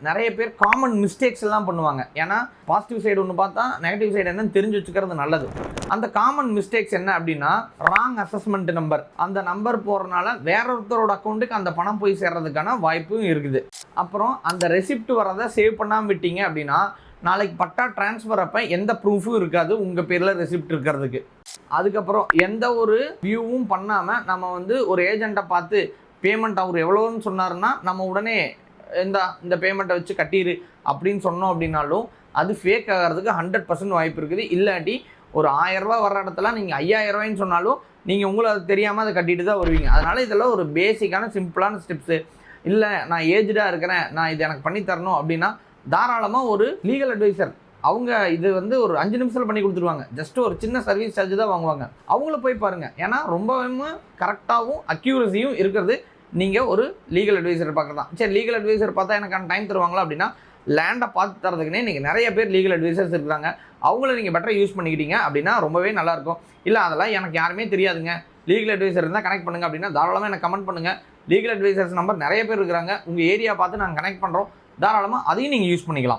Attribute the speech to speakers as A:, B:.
A: நிறைய பேர் common mistakes எல்லாம் பண்ணுவாங்க. ஏன்னா பாசிட்டிவ் சைடு ஒன்று பார்த்தா நெகட்டிவ் சைடு என்னன்னு தெரிஞ்சு வச்சுக்கிறது நல்லது. அந்த காமன் மிஸ்டேக்ஸ் என்ன அப்படின்னா, ராங் அசஸ்மெண்ட் நம்பர். அந்த நம்பர் போகிறனால வேற ஒருத்தரோட அக்கௌண்ட்டுக்கு அந்த பணம் போய் சேர்றதுக்கான வாய்ப்பும் இருக்குது. அப்புறம் அந்த ரெசிப்ட் வரதை சேவ் பண்ணாமல் விட்டீங்க அப்படின்னா, நாளைக்கு பட்டா டிரான்ஸ்ஃபர் அப்போ எந்த ப்ரூஃபும் இருக்காது உங்கள் பேரில் ரெசிப்ட் இருக்கிறதுக்கு. அதுக்கப்புறம் எந்த ஒரு வியூவும் பண்ணாமல் நம்ம ஒரு ஏஜெண்ட்டை பார்த்து பேமெண்ட் அவர் எவ்வளோன்னு சொன்னாருன்னா நம்ம உடனே இந்த பேமெண்ட்டை வச்சு கட்டிடு அப்படின்னு சொன்னோம் அப்படின்னாலும் அது ஃபேக் ஆகிறதுக்கு 100% வாய்ப்பு இருக்குது. இல்லாட்டி ஒரு 1000 ரூபா வர்ற இடத்துல நீங்கள் 5000 ரூபாய்ன்னு சொன்னாலும் நீங்கள் உங்களை அது தெரியாமல் அதை கட்டிட்டு தான் வருவீங்க. அதனால் இதெல்லாம் ஒரு பேசிக்கான சிம்பிளான ஸ்டெப்ஸு. இல்லை நான் ஏஜ்டாக இருக்கிறேன், நான் இது எனக்கு பண்ணி தரணும் அப்படின்னா தாராளமாக ஒரு லீகல் அட்வைசர், அவங்க இது ஒரு 5 நிமிஷத்தில் பண்ணி கொடுத்துருவாங்க. ஜஸ்ட் ஒரு சின்ன சர்வீஸ் சார்ஜ் தான் வாங்குவாங்க. அவங்கள போய் பாருங்கள். ஏன்னா ரொம்பவும் கரெக்டாகவும் அக்யூரஸியும் இருக்கிறது நீங்கள் ஒரு லீகல் அட்வைசர் பார்க்குறது தான். சரி, லீகல் அட்வைசர் பார்த்தா எனக்கான டைம் தருவாங்களா அப்படின்னா, லேண்டை பார்த்து தரதுக்குன்னே இன்றைக்கி நிறைய பேர் லீகல் அட்வைசர்ஸ் இருக்கிறாங்க. அவங்கள நீங்கள் பெட்டராக யூஸ் பண்ணிக்கிட்டீங்க அப்படின்னா ரொம்பவே நல்லாயிருக்கும். இல்லை அதெல்லாம் எனக்கு யாருமே தெரியாதுங்க, லீகல் அட்வைசர் இருந்தால் கனெக்ட் பண்ணுங்கள் அப்படின்னா தாராளமாக எனக்கு கமெண்ட் பண்ணுங்கள். லீகல் அட்வைசர்ஸ் நம்பர் நிறைய பேர் இருக்கிறாங்க. உங்கள் ஏரியா பார்த்து நாங்கள் கனெக்ட் பண்ணுறோம். தாராளமாக அதையும் நீங்கள் யூஸ் பண்ணிக்கலாம்.